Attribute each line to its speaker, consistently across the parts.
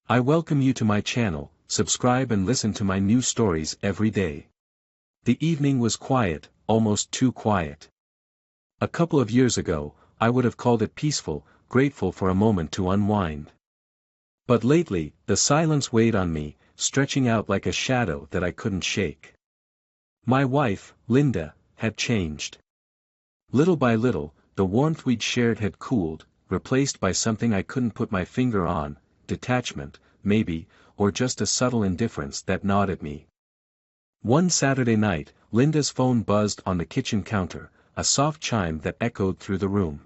Speaker 1: I welcome you to my channel. Subscribe and listen to my new stories every day. The evening was quiet, almost too quiet. A couple of years ago, I would have called it peaceful, grateful for a moment to unwind. But lately, the silence weighed on me, stretching out like a shadow that I couldn't shake. My wife, Linda, had changed. Little by little, the warmth we'd shared had cooled, replaced by something I couldn't put my finger on, detachment, maybe, or just a subtle indifference that gnawed at me. One Saturday night, Linda's phone buzzed on the kitchen counter, a soft chime that echoed through the room.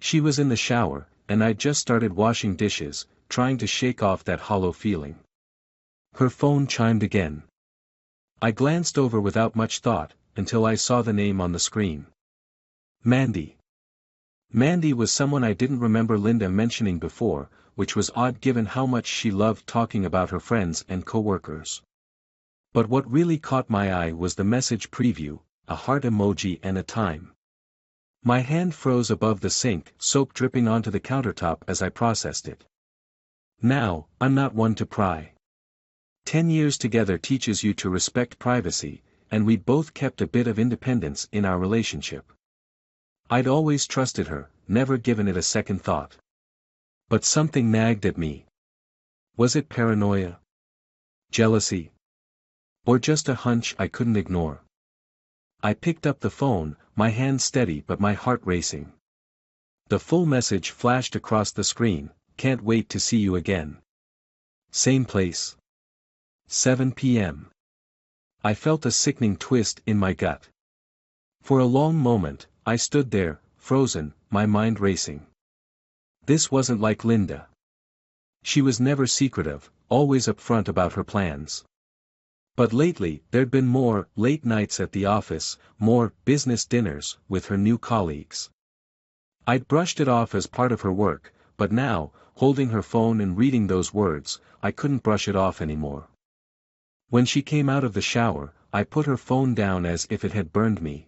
Speaker 1: She was in the shower, and I'd just started washing dishes, trying to shake off that hollow feeling. Her phone chimed again. I glanced over without much thought, until I saw the name on the screen. Mandy. Mandy was someone I didn't remember Linda mentioning before, which was odd given how much she loved talking about her friends and coworkers. But what really caught my eye was the message preview, a heart emoji and a time. My hand froze above the sink, soap dripping onto the countertop as I processed it. Now, I'm not one to pry. 10 years together teaches you to respect privacy, and we'd both kept a bit of independence in our relationship. I'd always trusted her, never given it a second thought. But something nagged at me. Was it paranoia? Jealousy? Or just a hunch I couldn't ignore? I picked up the phone, my hand steady but my heart racing. The full message flashed across the screen, "Can't wait to see you again. Same place. 7 p.m. I felt a sickening twist in my gut. For a long moment, I stood there, frozen, my mind racing. This wasn't like Linda. She was never secretive, always upfront about her plans. But lately, there'd been more late nights at the office, more business dinners with her new colleagues. I'd brushed it off as part of her work, but now, holding her phone and reading those words, I couldn't brush it off anymore. When she came out of the shower, I put her phone down as if it had burned me.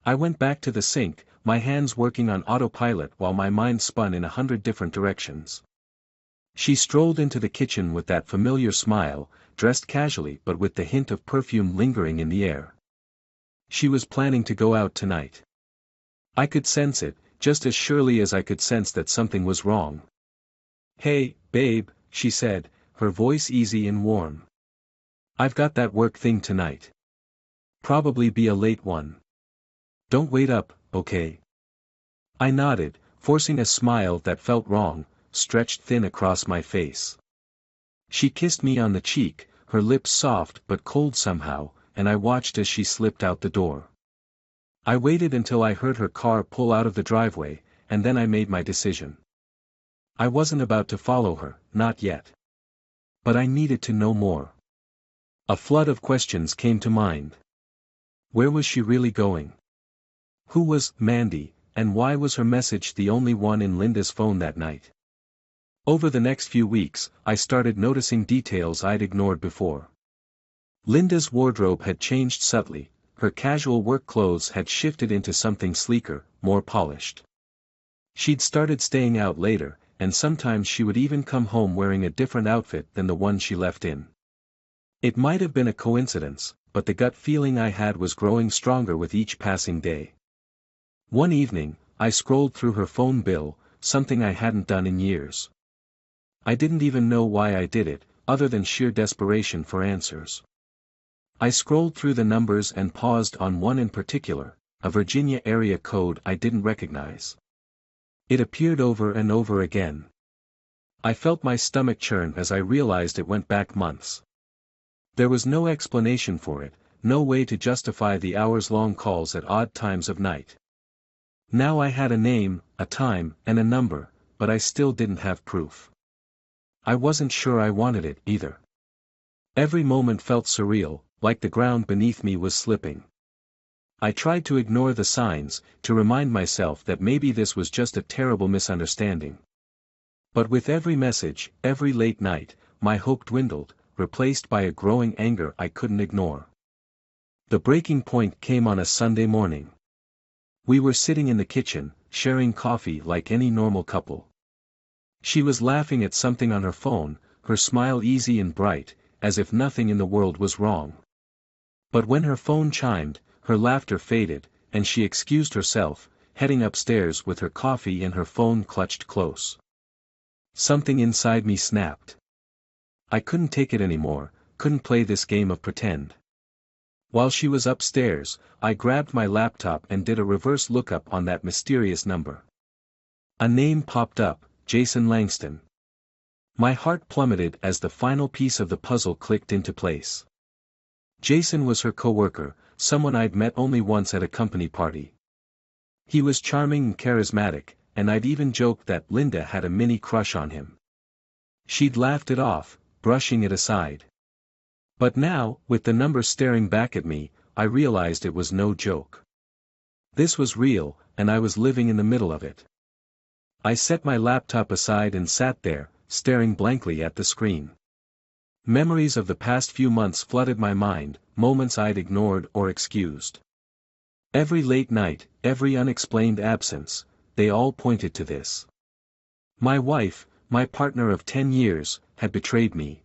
Speaker 1: I went back to the sink, my hands working on autopilot while my mind spun in 100 different directions. She strolled into the kitchen with that familiar smile, dressed casually but with the hint of perfume lingering in the air. She was planning to go out tonight. I could sense it, just as surely as I could sense that something was wrong. "Hey, babe," she said, her voice easy and warm. "I've got that work thing tonight. Probably be a late one. Don't wait up, okay?" I nodded, forcing a smile that felt wrong, stretched thin across my face. She kissed me on the cheek, her lips soft but cold somehow, and I watched as she slipped out the door. I waited until I heard her car pull out of the driveway, and then I made my decision. I wasn't about to follow her, not yet. But I needed to know more. A flood of questions came to mind. Where was she really going? Who was Mandy, and why was her message the only one in Linda's phone that night? Over the next few weeks, I started noticing details I'd ignored before. Linda's wardrobe had changed subtly, her casual work clothes had shifted into something sleeker, more polished. She'd started staying out later, and sometimes she would even come home wearing a different outfit than the one she left in. It might have been a coincidence, but the gut feeling I had was growing stronger with each passing day. One evening, I scrolled through her phone bill, something I hadn't done in years. I didn't even know why I did it, other than sheer desperation for answers. I scrolled through the numbers and paused on one in particular, a Virginia area code I didn't recognize. It appeared over and over again. I felt my stomach churn as I realized it went back months. There was no explanation for it, no way to justify the hours-long calls at odd times of night. Now I had a name, a time, and a number, but I still didn't have proof. I wasn't sure I wanted it either. Every moment felt surreal, like the ground beneath me was slipping. I tried to ignore the signs, to remind myself that maybe this was just a terrible misunderstanding. But with every message, every late night, my hope dwindled, replaced by a growing anger I couldn't ignore. The breaking point came on a Sunday morning. We were sitting in the kitchen, sharing coffee like any normal couple. She was laughing at something on her phone, her smile easy and bright, as if nothing in the world was wrong. But when her phone chimed, her laughter faded, and she excused herself, heading upstairs with her coffee and her phone clutched close. Something inside me snapped. I couldn't take it anymore, couldn't play this game of pretend. While she was upstairs, I grabbed my laptop and did a reverse lookup on that mysterious number. A name popped up, Jason Langston. My heart plummeted as the final piece of the puzzle clicked into place. Jason was her coworker, someone I'd met only once at a company party. He was charming and charismatic, and I'd even joked that Linda had a mini crush on him. She'd laughed it off, brushing it aside. But now, with the number staring back at me, I realized it was no joke. This was real, and I was living in the middle of it. I set my laptop aside and sat there, staring blankly at the screen. Memories of the past few months flooded my mind, moments I'd ignored or excused. Every late night, every unexplained absence, they all pointed to this. My wife, my partner of 10 years, had betrayed me.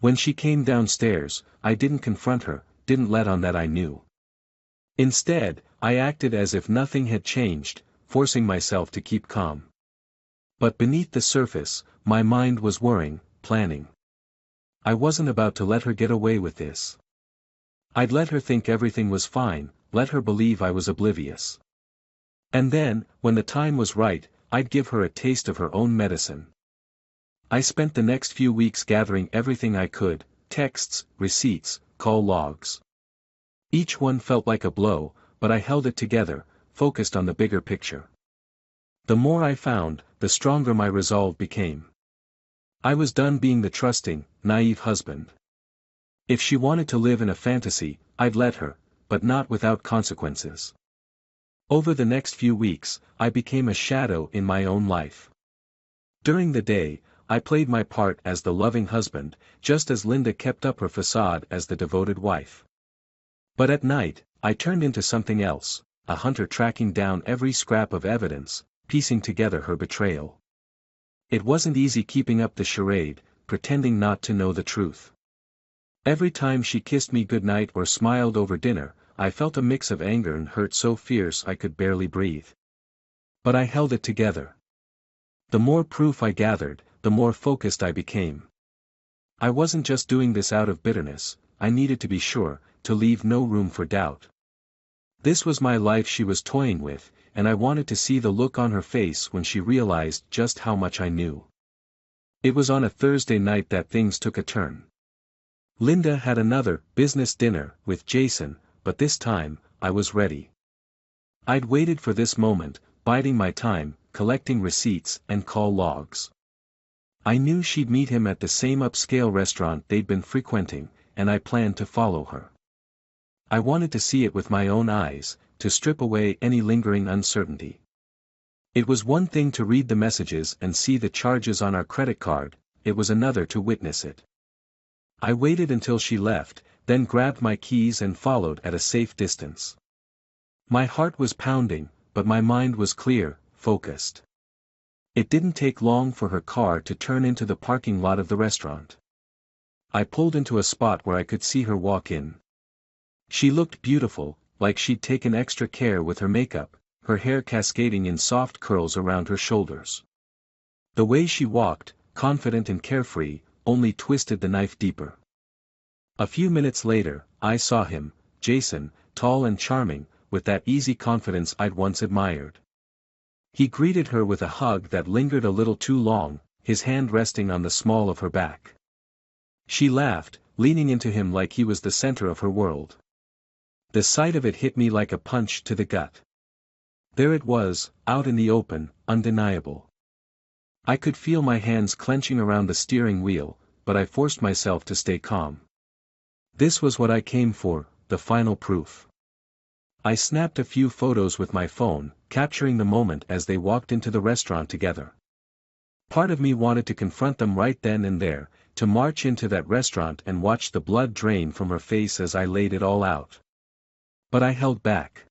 Speaker 1: When she came downstairs, I didn't confront her, didn't let on that I knew. Instead, I acted as if nothing had changed, forcing myself to keep calm. But beneath the surface, my mind was worrying, planning. I wasn't about to let her get away with this. I'd let her think everything was fine, let her believe I was oblivious. And then, when the time was right, I'd give her a taste of her own medicine. I spent the next few weeks gathering everything I could, texts, receipts, call logs. Each one felt like a blow, but I held it together, focused on the bigger picture. The more I found, the stronger my resolve became. I was done being the trusting, naive husband. If she wanted to live in a fantasy, I'd let her, but not without consequences. Over the next few weeks, I became a shadow in my own life. During the day, I played my part as the loving husband, just as Linda kept up her facade as the devoted wife. But at night, I turned into something else, a hunter tracking down every scrap of evidence, piecing together her betrayal. It wasn't easy keeping up the charade, pretending not to know the truth. Every time she kissed me goodnight or smiled over dinner, I felt a mix of anger and hurt so fierce I could barely breathe. But I held it together. The more proof I gathered, the more focused I became. I wasn't just doing this out of bitterness, I needed to be sure, to leave no room for doubt. This was my life she was toying with, and I wanted to see the look on her face when she realized just how much I knew. It was on a Thursday night that things took a turn. Linda had another business dinner with Jason, but this time, I was ready. I'd waited for this moment, biding my time, collecting receipts and call logs. I knew she'd meet him at the same upscale restaurant they'd been frequenting, and I planned to follow her. I wanted to see it with my own eyes, to strip away any lingering uncertainty. It was one thing to read the messages and see the charges on our credit card, it was another to witness it. I waited until she left, then grabbed my keys and followed at a safe distance. My heart was pounding, but my mind was clear, focused. It didn't take long for her car to turn into the parking lot of the restaurant. I pulled into a spot where I could see her walk in. She looked beautiful, like she'd taken extra care with her makeup, her hair cascading in soft curls around her shoulders. The way she walked, confident and carefree, only twisted the knife deeper. A few minutes later, I saw him, Jason, tall and charming, with that easy confidence I'd once admired. He greeted her with a hug that lingered a little too long, his hand resting on the small of her back. She laughed, leaning into him like he was the center of her world. The sight of it hit me like a punch to the gut. There it was, out in the open, undeniable. I could feel my hands clenching around the steering wheel, but I forced myself to stay calm. This was what I came for, the final proof. I snapped a few photos with my phone, capturing the moment as they walked into the restaurant together. Part of me wanted to confront them right then and there, to march into that restaurant and watch the blood drain from her face as I laid it all out. But I held back.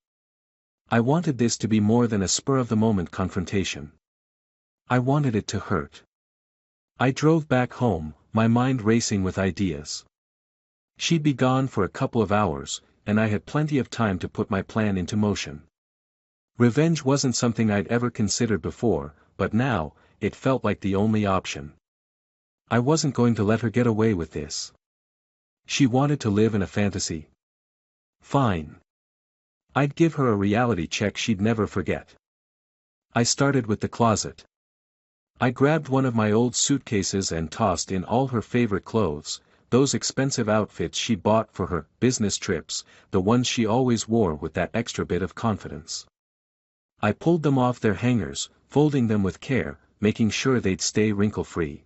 Speaker 1: I wanted this to be more than a spur-of-the-moment confrontation. I wanted it to hurt. I drove back home, my mind racing with ideas. She'd be gone for a couple of hours, and I had plenty of time to put my plan into motion. Revenge wasn't something I'd ever considered before, but now, it felt like the only option. I wasn't going to let her get away with this. She wanted to live in a fantasy. Fine. I'd give her a reality check she'd never forget. I started with the closet. I grabbed one of my old suitcases and tossed in all her favorite clothes, those expensive outfits she bought for her business trips, the ones she always wore with that extra bit of confidence. I pulled them off their hangers, folding them with care, making sure they'd stay wrinkle-free.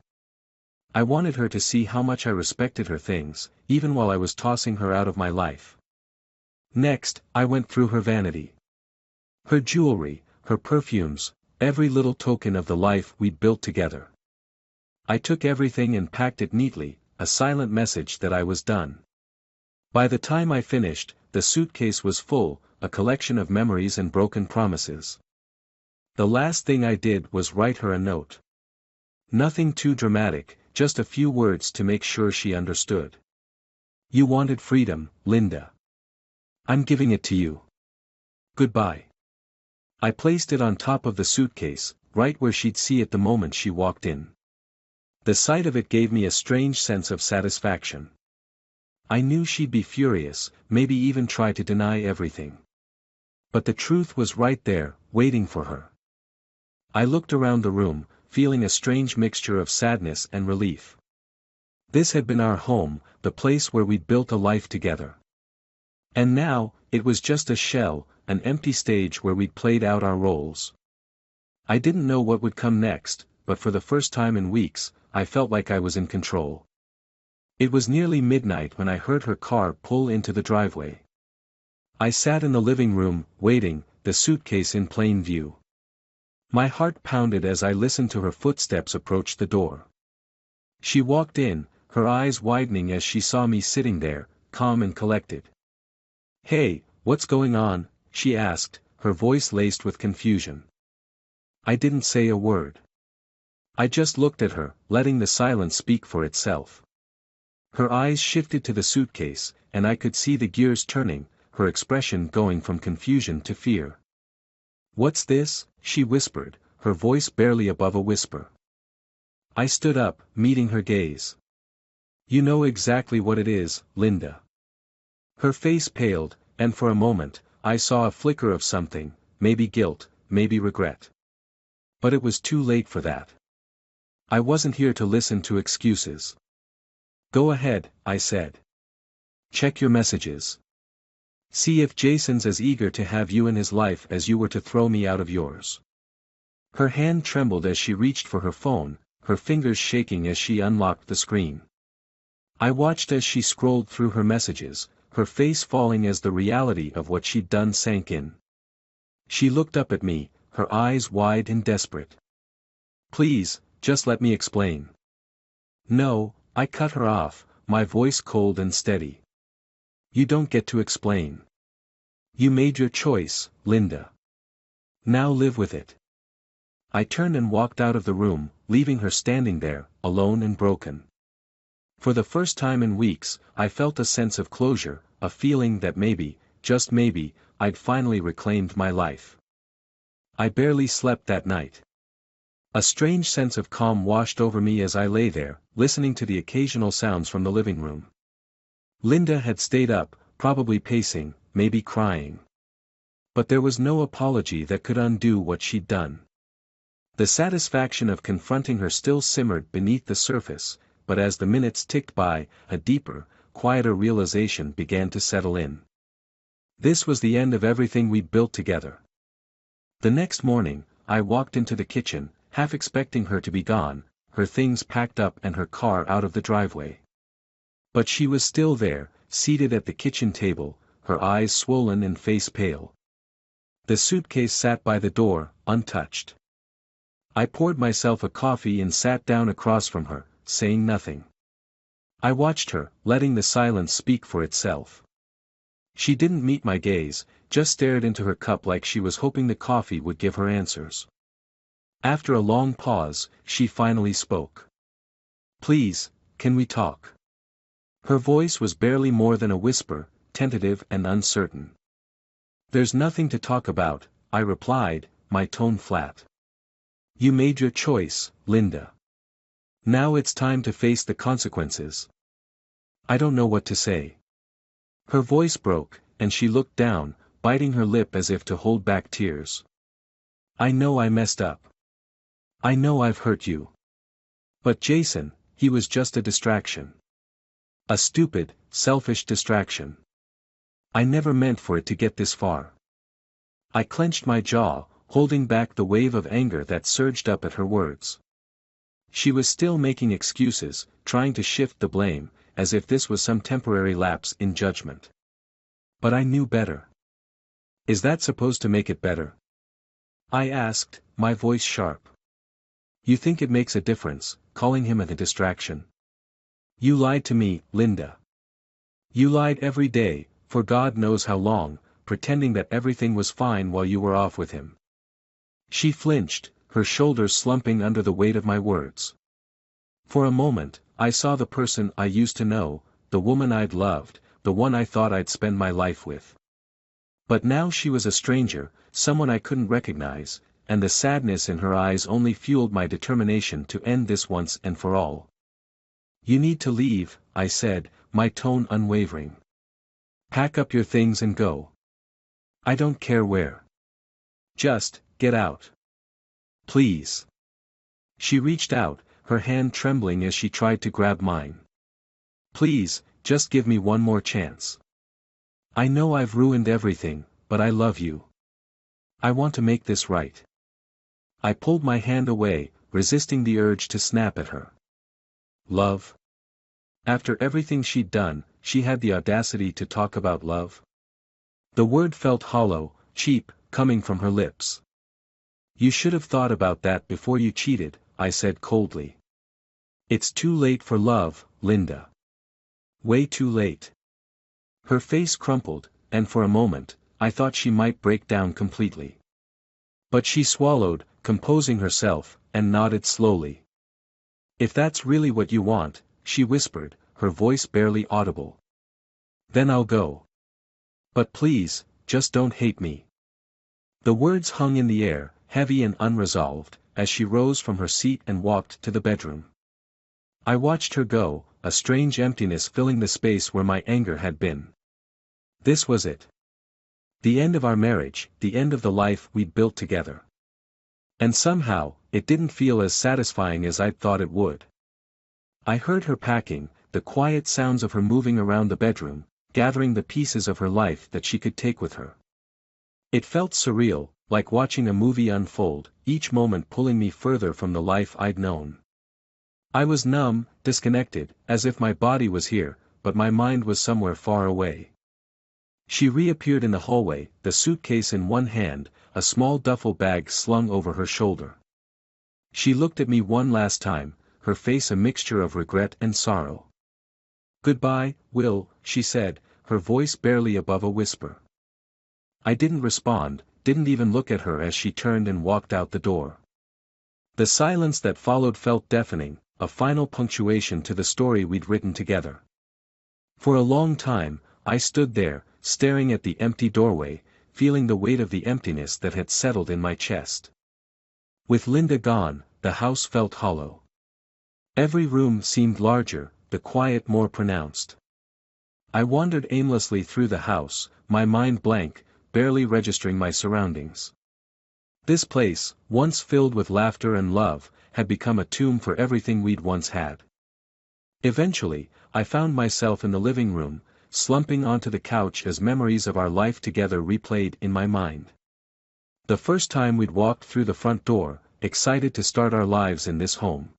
Speaker 1: I wanted her to see how much I respected her things, even while I was tossing her out of my life. Next, I went through her vanity. Her jewelry, her perfumes, every little token of the life we'd built together. I took everything and packed it neatly, a silent message that I was done. By the time I finished, the suitcase was full, a collection of memories and broken promises. The last thing I did was write her a note. Nothing too dramatic, just a few words to make sure she understood. You wanted freedom, Linda. I'm giving it to you. Goodbye. I placed it on top of the suitcase, right where she'd see it the moment she walked in. The sight of it gave me a strange sense of satisfaction. I knew she'd be furious, maybe even try to deny everything. But the truth was right there, waiting for her. I looked around the room, feeling a strange mixture of sadness and relief. This had been our home, the place where we'd built a life together. And now, it was just a shell, an empty stage where we'd played out our roles. I didn't know what would come next, but for the first time in weeks, I felt like I was in control. It was nearly midnight when I heard her car pull into the driveway. I sat in the living room, waiting, the suitcase in plain view. My heart pounded as I listened to her footsteps approach the door. She walked in, her eyes widening as she saw me sitting there, calm and collected. "Hey, what's going on?" she asked, her voice laced with confusion. I didn't say a word. I just looked at her, letting the silence speak for itself. Her eyes shifted to the suitcase, and I could see the gears turning, her expression going from confusion to fear. "What's this?" she whispered, her voice barely above a whisper. I stood up, meeting her gaze. "You know exactly what it is, Linda." Her face paled, and for a moment, I saw a flicker of something, maybe guilt, maybe regret. But it was too late for that. I wasn't here to listen to excuses. "Go ahead," I said. "Check your messages. See if Jason's as eager to have you in his life as you were to throw me out of yours." Her hand trembled as she reached for her phone, her fingers shaking as she unlocked the screen. I watched as she scrolled through her messages, her face falling as the reality of what she'd done sank in. She looked up at me, her eyes wide and desperate. "Please, just let me explain." "No," I cut her off, my voice cold and steady. "You don't get to explain. You made your choice, Linda. Now live with it." I turned and walked out of the room, leaving her standing there, alone and broken. For the first time in weeks, I felt a sense of closure, a feeling that maybe, just maybe, I'd finally reclaimed my life. I barely slept that night. A strange sense of calm washed over me as I lay there, listening to the occasional sounds from the living room. Linda had stayed up, probably pacing, maybe crying. But there was no apology that could undo what she'd done. The satisfaction of confronting her still simmered beneath the surface, but as the minutes ticked by, a deeper, quieter realization began to settle in. This was the end of everything we'd built together. The next morning, I walked into the kitchen, half expecting her to be gone, her things packed up and her car out of the driveway. But she was still there, seated at the kitchen table, her eyes swollen and face pale. The suitcase sat by the door, untouched. I poured myself a coffee and sat down across from her, saying nothing. I watched her, letting the silence speak for itself. She didn't meet my gaze, just stared into her cup like she was hoping the coffee would give her answers. After a long pause, she finally spoke. Please, can we talk? Her voice was barely more than a whisper, tentative and uncertain. There's nothing to talk about, I replied, my tone flat. You made your choice, Linda. Now it's time to face the consequences. I don't know what to say. Her voice broke, and she looked down, biting her lip as if to hold back tears. I know I messed up. I know I've hurt you. But Jason, he was just a distraction. A stupid, selfish distraction. I never meant for it to get this far. I clenched my jaw, holding back the wave of anger that surged up at her words. She was still making excuses, trying to shift the blame, as if this was some temporary lapse in judgment. But I knew better. Is that supposed to make it better? I asked, my voice sharp. You think it makes a difference, calling him a distraction? You lied to me, Linda. You lied every day, for God knows how long, pretending that everything was fine while you were off with him. She flinched, her shoulders slumping under the weight of my words. For a moment, I saw the person I used to know, the woman I'd loved, the one I thought I'd spend my life with. But now she was a stranger, someone I couldn't recognize, and the sadness in her eyes only fueled my determination to end this once and for all. You need to leave, I said, my tone unwavering. Pack up your things and go. I don't care where. Just, get out. Please. She reached out, her hand trembling as she tried to grab mine. Please, just give me one more chance. I know I've ruined everything, but I love you. I want to make this right. I pulled my hand away, resisting the urge to snap at her. Love? After everything she'd done, she had the audacity to talk about love? The word felt hollow, cheap, coming from her lips. You should have thought about that before you cheated, I said coldly. It's too late for love, Linda. Way too late. Her face crumpled, and for a moment, I thought she might break down completely. But she swallowed, composing herself, and nodded slowly. If that's really what you want, she whispered, her voice barely audible. Then I'll go. But please, just don't hate me. The words hung in the air, heavy and unresolved, as she rose from her seat and walked to the bedroom. I watched her go, a strange emptiness filling the space where my anger had been. This was it. The end of our marriage, the end of the life we'd built together. And somehow, it didn't feel as satisfying as I'd thought it would. I heard her packing, the quiet sounds of her moving around the bedroom, gathering the pieces of her life that she could take with her. It felt surreal, like watching a movie unfold, each moment pulling me further from the life I'd known. I was numb, disconnected, as if my body was here, but my mind was somewhere far away. She reappeared in the hallway, the suitcase in one hand, a small duffel bag slung over her shoulder. She looked at me one last time, her face a mixture of regret and sorrow. Goodbye, Will, she said, her voice barely above a whisper. I didn't respond, didn't even look at her as she turned and walked out the door. The silence that followed felt deafening, a final punctuation to the story we'd written together. For a long time, I stood there, staring at the empty doorway, feeling the weight of the emptiness that had settled in my chest. With Linda gone, the house felt hollow. Every room seemed larger, the quiet more pronounced. I wandered aimlessly through the house, my mind blank, barely registering my surroundings. This place, once filled with laughter and love, had become a tomb for everything we'd once had. Eventually, I found myself in the living room, slumping onto the couch as memories of our life together replayed in my mind. The first time we'd walked through the front door, excited to start our lives in this home.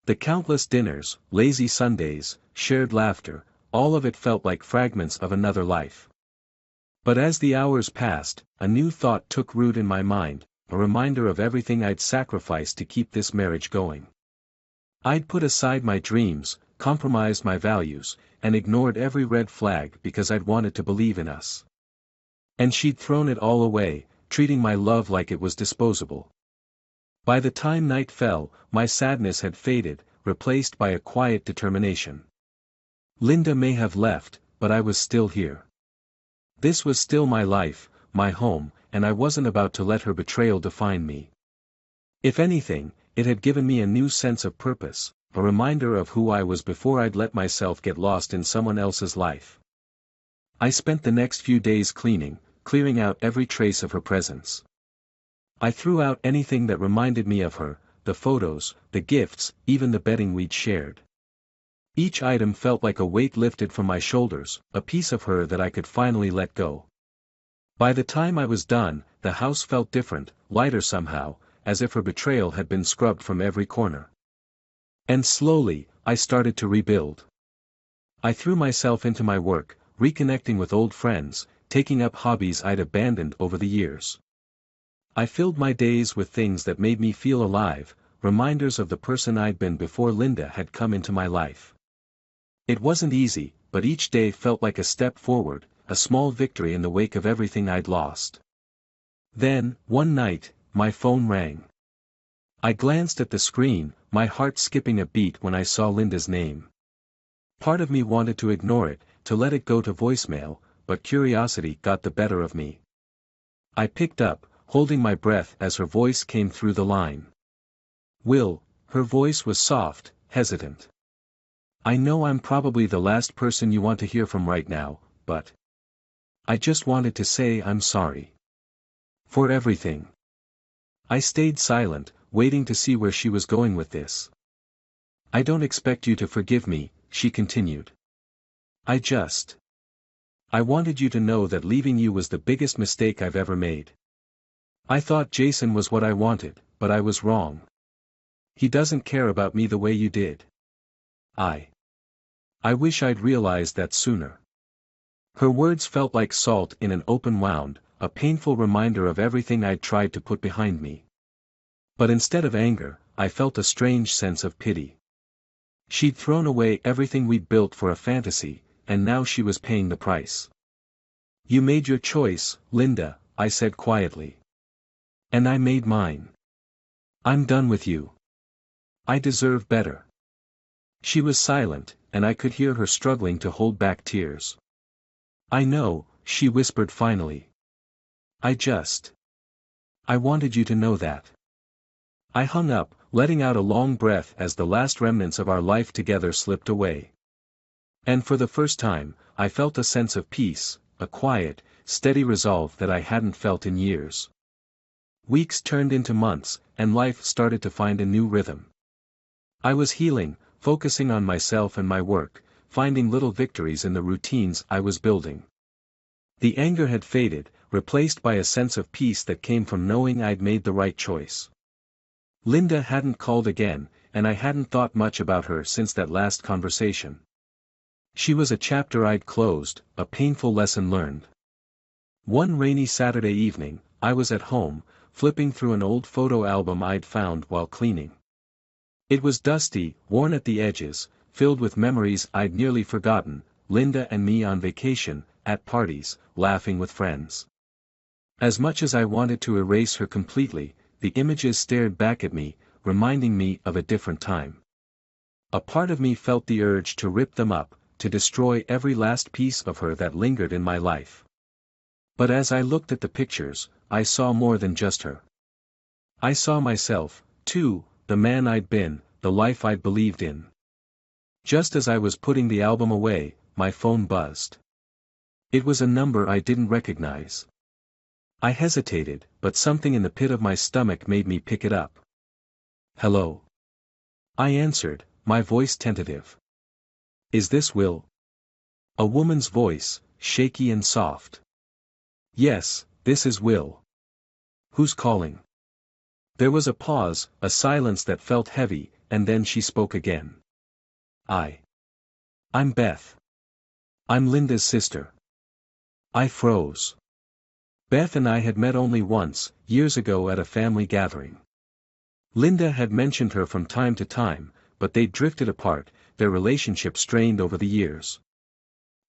Speaker 1: The countless dinners, lazy Sundays, shared laughter, all of it felt like fragments of another life. But as the hours passed, a new thought took root in my mind, a reminder of everything I'd sacrificed to keep this marriage going. I'd put aside my dreams, compromised my values, and ignored every red flag because I'd wanted to believe in us. And she'd thrown it all away, treating my love like it was disposable. By the time night fell, my sadness had faded, replaced by a quiet determination. Linda may have left, but I was still here. This was still my life, my home, and I wasn't about to let her betrayal define me. If anything, it had given me a new sense of purpose, a reminder of who I was before I'd let myself get lost in someone else's life. I spent the next few days clearing out every trace of her presence. I threw out anything that reminded me of her, the photos, the gifts, even the bedding we'd shared. Each item felt like a weight lifted from my shoulders, a piece of her that I could finally let go. By the time I was done, the house felt different, lighter somehow, as if her betrayal had been scrubbed from every corner. And slowly, I started to rebuild. I threw myself into my work, reconnecting with old friends, taking up hobbies I'd abandoned over the years. I filled my days with things that made me feel alive, reminders of the person I'd been before Linda had come into my life. It wasn't easy, but each day felt like a step forward, a small victory in the wake of everything I'd lost. Then, one night, my phone rang. I glanced at the screen, my heart skipping a beat when I saw Linda's name. Part of me wanted to ignore it, to let it go to voicemail, but curiosity got the better of me. I picked up, holding my breath as her voice came through the line. Will, her voice was soft, hesitant. I know I'm probably the last person you want to hear from right now, but I just wanted to say I'm sorry. For everything. I stayed silent, waiting to see where she was going with this. I don't expect you to forgive me, she continued. I wanted you to know that leaving you was the biggest mistake I've ever made. I thought Jason was what I wanted, but I was wrong. He doesn't care about me the way you did. I wish I'd realized that sooner. Her words felt like salt in an open wound, a painful reminder of everything I'd tried to put behind me. But instead of anger, I felt a strange sense of pity. She'd thrown away everything we'd built for a fantasy, and now she was paying the price. You made your choice, Linda, I said quietly. And I made mine. I'm done with you. I deserve better. She was silent, and I could hear her struggling to hold back tears. I know, she whispered finally. I wanted you to know that. I hung up, letting out a long breath as the last remnants of our life together slipped away. And for the first time, I felt a sense of peace, a quiet, steady resolve that I hadn't felt in years. Weeks turned into months, and life started to find a new rhythm. I was healing, focusing on myself and my work, finding little victories in the routines I was building. The anger had faded, replaced by a sense of peace that came from knowing I'd made the right choice. Linda hadn't called again, and I hadn't thought much about her since that last conversation. She was a chapter I'd closed, a painful lesson learned. One rainy Saturday evening, I was at home, flipping through an old photo album I'd found while cleaning. It was dusty, worn at the edges, filled with memories I'd nearly forgotten, Linda and me on vacation, at parties, laughing with friends. As much as I wanted to erase her completely, the images stared back at me, reminding me of a different time. A part of me felt the urge to rip them up, to destroy every last piece of her that lingered in my life. But as I looked at the pictures, I saw more than just her. I saw myself, too, the man I'd been, the life I'd believed in. Just as I was putting the album away, my phone buzzed. It was a number I didn't recognize. I hesitated, but something in the pit of my stomach made me pick it up. Hello. I answered, my voice tentative. Is this Will? A woman's voice, shaky and soft. Yes, this is Will. Who's calling? There was a pause, a silence that felt heavy, and then she spoke again. I'm Beth. I'm Linda's sister. I froze. Beth and I had met only once, years ago at a family gathering. Linda had mentioned her from time to time, but they'd drifted apart, their relationship strained over the years.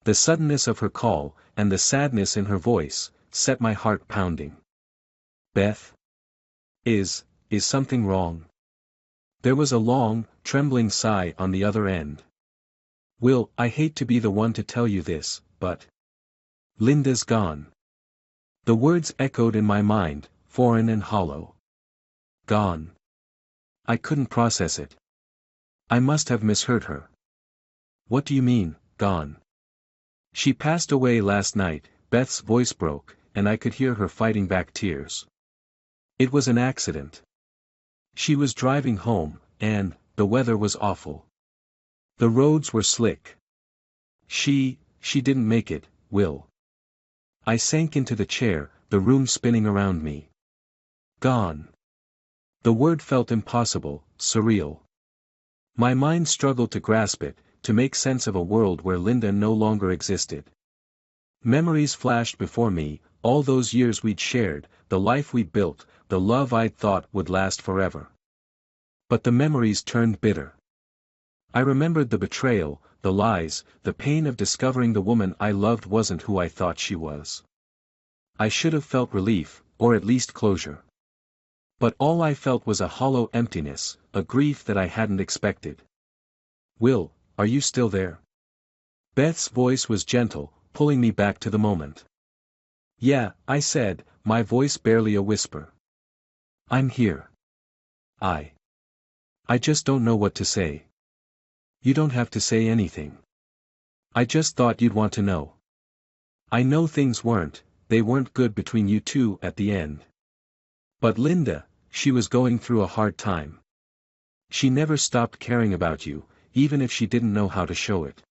Speaker 1: The suddenness of her call, and the sadness in her voice, set my heart pounding. Beth? Is is something wrong? There was a long, trembling sigh on the other end. Will, I hate to be the one to tell you this, but Linda's gone. The words echoed in my mind, foreign and hollow. Gone. I couldn't process it. I must have misheard her. What do you mean, gone? She passed away last night, Beth's voice broke, and I could hear her fighting back tears. It was an accident. She was driving home, and the weather was awful. The roads were slick. She didn't make it, Will. I sank into the chair, the room spinning around me. Gone. The word felt impossible, surreal. My mind struggled to grasp it, to make sense of a world where Linda no longer existed. Memories flashed before me, all those years we'd shared, the life we'd built, the love I'd thought would last forever. But the memories turned bitter. I remembered the betrayal, the lies, the pain of discovering the woman I loved wasn't who I thought she was. I should have felt relief, or at least closure. But all I felt was a hollow emptiness, a grief that I hadn't expected. Will, are you still there? Beth's voice was gentle, pulling me back to the moment. Yeah, I said, my voice barely a whisper. I'm here. I just don't know what to say. You don't have to say anything. I just thought you'd want to know. I know they weren't good between you two at the end. But Linda, she was going through a hard time. She never stopped caring about you, even if she didn't know how to show it.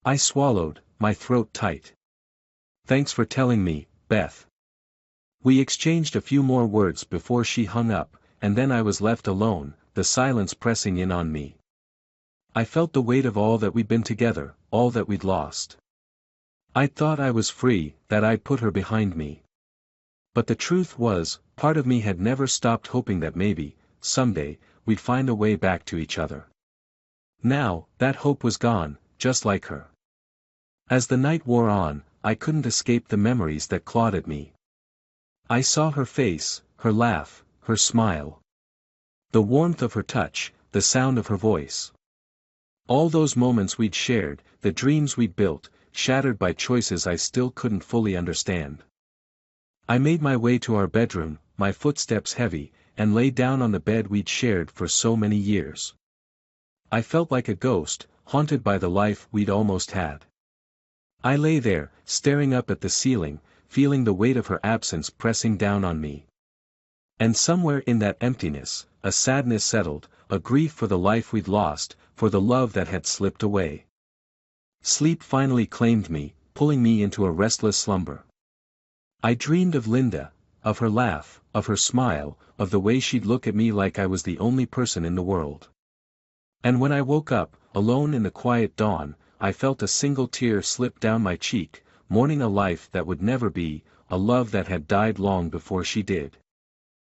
Speaker 1: I swallowed, my throat tight. Thanks for telling me, Beth. We exchanged a few more words before she hung up, and then I was left alone, the silence pressing in on me. I felt the weight of all that we'd been together, all that we'd lost. I'd thought I was free, that I'd put her behind me. But the truth was, part of me had never stopped hoping that maybe, someday, we'd find a way back to each other. Now, that hope was gone, just like her. As the night wore on, I couldn't escape the memories that clawed at me. I saw her face, her laugh, her smile. The warmth of her touch, the sound of her voice. All those moments we'd shared, the dreams we'd built, shattered by choices I still couldn't fully understand. I made my way to our bedroom, my footsteps heavy, and lay down on the bed we'd shared for so many years. I felt like a ghost, haunted by the life we'd almost had. I lay there, staring up at the ceiling, feeling the weight of her absence pressing down on me. And somewhere in that emptiness, a sadness settled, a grief for the life we'd lost, for the love that had slipped away. Sleep finally claimed me, pulling me into a restless slumber. I dreamed of Linda, of her laugh, of her smile, of the way she'd look at me like I was the only person in the world. And when I woke up, alone in the quiet dawn, I felt a single tear slip down my cheek, mourning a life that would never be, a love that had died long before she did.